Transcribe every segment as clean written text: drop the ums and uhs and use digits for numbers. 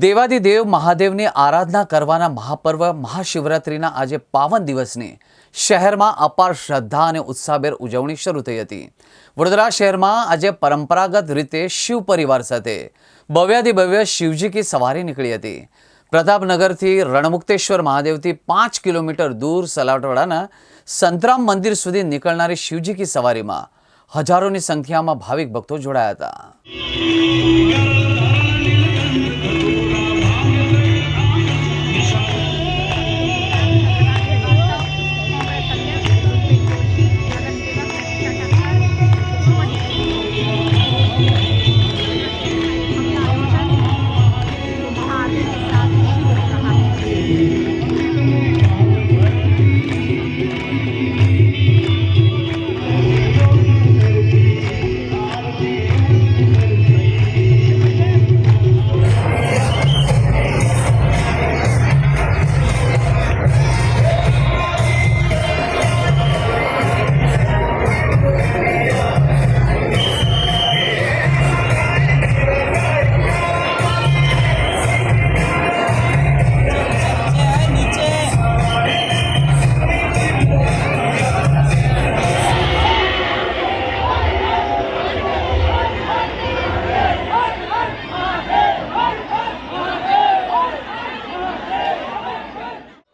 દેવાદિદેવ મહાદેવની આરાધના કરવાના મહાપર્વ મહાશિવરાત્રિના આજે પાવન દિવસની શહેરમાં અપાર શ્રદ્ધા અને ઉત્સાહભેર ઉજવણી શરૂ થઈ હતી। વડોદરા શહેરમાં આજે પરંપરાગત રીતે શિવ પરિવાર સાથે ભવ્યાતિભવ્ય શિવજી કી સવારી નીકળી હતી। પ્રતાપનગરથી રણમુક્તેશ્વર મહાદેવથી 5 કિલોમીટર દૂર સલાટવાડાના સંતરામ મંદિર સુધી નીકળનારી શિવજી કી સવારીમાં હજારોની સંખ્યામાં ભાવિક ભક્તો જોડાયા હતા।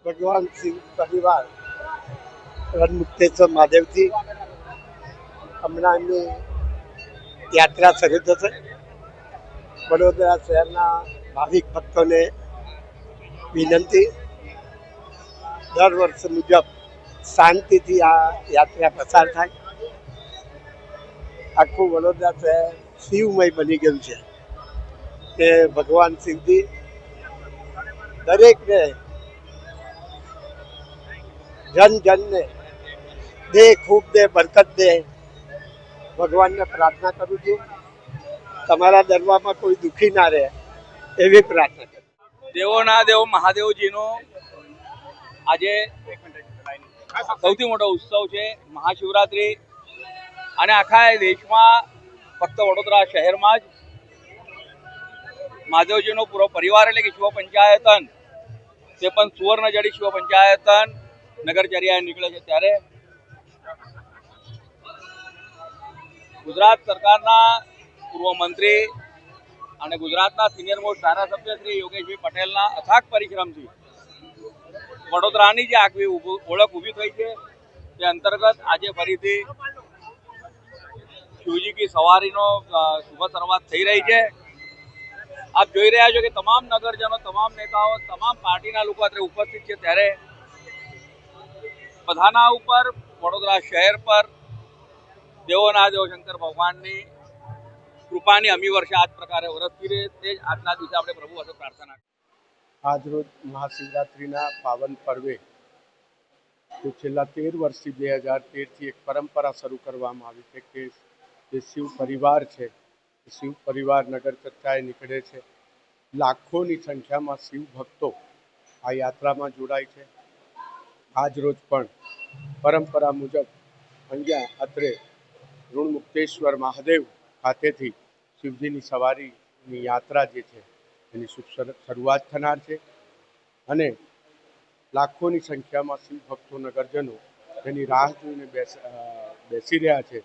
भगवान सिंह परिवार रણમુક્તેશ્વર મહાદેવથી હમણાં એમની યાત્રા શરૂ થશે। વડોદરા શહેરના ભાવિક ભક્તોને વિનંતી, દર વર્ષ મુજબ શાંતિથી આ યાત્રા પસાર થાય। આખું વડોદરા શહેર શિવમય બની ગયું છે કે ભગવાન શિવજી દરેકને जन जन ने दे खूब दे बरकत दे। भगवान ने प्रार्थना करूँ छू तमारा दरबार में कोई दुखी ना रहे एवी प्रार्थना करूँ। देवोना देव महादेवजीनो आजे सौथी मोटो उत्सव है महाशिवरात्रि અને આખા દેશમાં ફક્ત વડોદરા શહેરમાં જ મહાદેવજીનો પૂરો પરિવાર એટલે કે શિવ પંચાયતન તે પણ સુવર્ણજડી શિવ પંચાયતન નગરચર્યા નીકળે છે। ત્યારે ગુજરાત સરકારના પૂર્વ મંત્રી અને ગુજરાતના સિનિયર મોસ્ટ ધારાસભ્ય શ્રી યોગેશભાઈ પટેલના અથાગ પરિશ્રમથી વડોદરાની જે આગવી ઓળખ ઊભી થઈ છે તે અંતર્ગત આજે ફરીથી શિવજી કી સવારીનો શુભ શરૂઆત થઈ રહી છે। આપ જોઈ રહ્યા છો કે તમામ નગરજનો, તમામ નેતાઓ, તમામ પાર્ટીના લોકો અત્યારે ઉપસ્થિત છે। ત્યારે બધાના ઉપર વડોદરા શહેર પર દેવોના દેવ શંકર ભગવાનની કૃપાની અમી વર્ષા આ જ પ્રકારે વરસતી રહે તે જ આજના દિવસે આપણે પ્રભુ પાસે પ્રાર્થના। આજ રોજ મહાશિવરાત્રિના પાવન પર્વે તો છેલ્લા 13 વર્ષથી 2013થી એક પરંપરા શરૂ કરવામાં આવી છે કે જે શિવ પરિવાર છે, શિવ પરિવાર નગર ચર્ચાએ નીકળે છે। લાખોની સંખ્યામાં શિવ ભક્તો આ યાત્રામાં જોડાય છે। આજ રોજ પણ પરંપરા મુજબ અહીંયા અત્રે રણમુક્તેશ્વર મહાદેવ ખાતેથી શિવજીની સવારીની યાત્રા જે છે એની શુભ શરૂઆત થનાર છે અને લાખોની સંખ્યામાં શિવ ભક્તો નગરજનો તેની રાહ જોઈને બેસી રહ્યા છે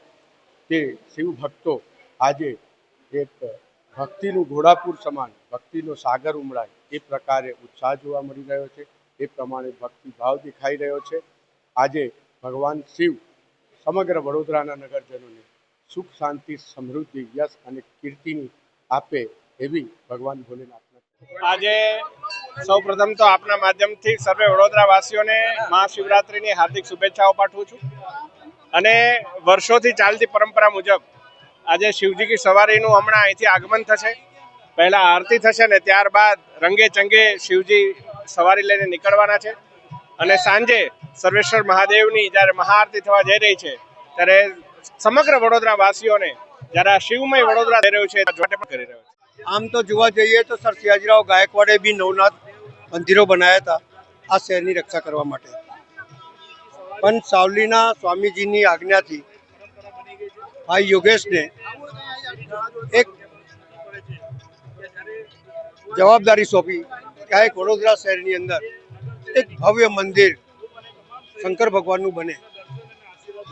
કે શિવ ભક્તો આજે એક ભક્તિનું ઘોડાપુર સમાન ભક્તિનો સાગર ઉમળાય એ પ્રકારે ઉત્સાહ જોવા મળી રહ્યો છે। એ પ્રમાણે ભક્તિભાવ દેખાઈ રહ્યો છે। આજે ભગવાન શિવ સમગ્ર વડોદરાના નગરજનોને સુખ, શાંતિ, સમૃદ્ધિ, યશ અને કીર્તિની આપે એવી ભગવાન ભોલેનાથના આજે સૌ પ્રથમ તો આપના માધ્યમથી સર્વે વડોદરાવાસીઓને મહાશિવરાત્રિની હાર્દિક શુભેચ્છાઓ પાઠવું છું અને વર્ષોથી ચાલતી પરંપરા મુજબ આજે શિવજી કી સવારીનું હમણાં અહીંથી આગમન થશે। પહેલા આરતી થશે ને ત્યારબાદ રંગે ચંગે શિવજી સવારી લઈને નીકળવાના છે અને સાંજે સર્વેશ્વર મહાદેવની જ્યારે મહાઆરતી થવા જઈ રહી છે ત્યારે સમગ્ર વડોદરા વાસીઓને જ્યારે આ શિવમય વડોદરા થઈ રહ્યું છે માટે પણ કરી રહ્યો છે। આમ તો જોવા જઈએ તો સર સયાજીરાવ ગાયકવાડે બી નવનાથ મંદિરો બનાવ્યા હતા આ શહેરની રક્ષા કરવા માટે, પણ સાવલીના સ્વામીજીની આજ્ઞાથી ભાઈ યોગેશને એક જવાબદારી સોંપી કે આ એક વડોદરા શહેરની અંદર એક ભવ્ય મંદિર શંકર ભગવાનનું બને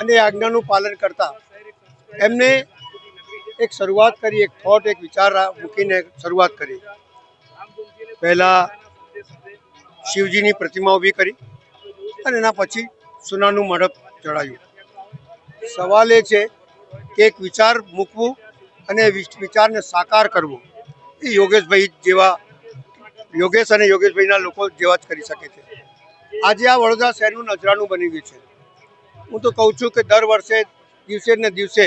અને એ આજ્ઞાનું પાલન કરતા એમને એક શરૂઆત કરી, એક થોટ, એક વિચાર મૂકીને શરૂઆત કરી. પહેલા શિવજીની પ્રતિમા ઊભી કરી અને એના પછી સોનાનું મંડપ ચડાવ્યું. સવાલ એ છે કે એક વિચાર મૂકવું અને વિચારને સાકાર કરવું એ યોગેશ અને યોગેશભાઈના લોકો જેવા જ કરી શકે છે. આજે આ વડોદરા શહેરનું નજરાનું બની ગયું છે. હું તો કહું છું કે દર વર્ષે દિવસે ને દિવસે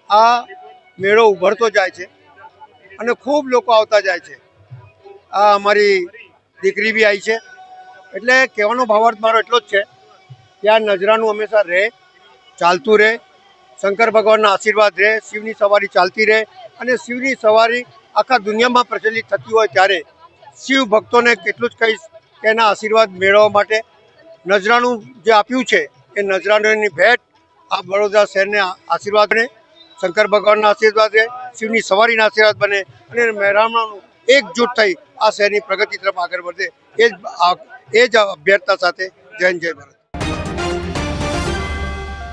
આ મેળો ઉભરતો જાય છે અને ખૂબ લોકો આવતા જાય છે. આ અમારી દીકરી બી આવી છે. એટલે કહેવાનો ભાવાર્થ મારો એટલો જ છે કે આ નજરાનું હંમેશા રહે, ચાલતું રહે, શંકર ભગવાનના આશીર્વાદ રહે, શિવની સવારી ચાલતી રહે અને શિવની સવારી આખા દુનિયામાં પ્રચલિત થતી હોય ત્યારે શિવ ભક્તોને કેટલું જ કહીશ કે એના આશીર્વાદ મેળવવા માટે નજરાનું જે આપ્યું છે એ નજરાની ભેટ આ વડોદરા શહેરને આશીર્વાદ બને, શંકર ભગવાનના આશીર્વાદ રહે, શિવની સવારીના આશીર્વાદ બને અને મહેરામણનું એકજૂટ થઈ આ શહેરની પ્રગતિ તરફ આગળ વધે એ જ અભ્યર્થના સાથે જય હિન્દ, જય ભારત.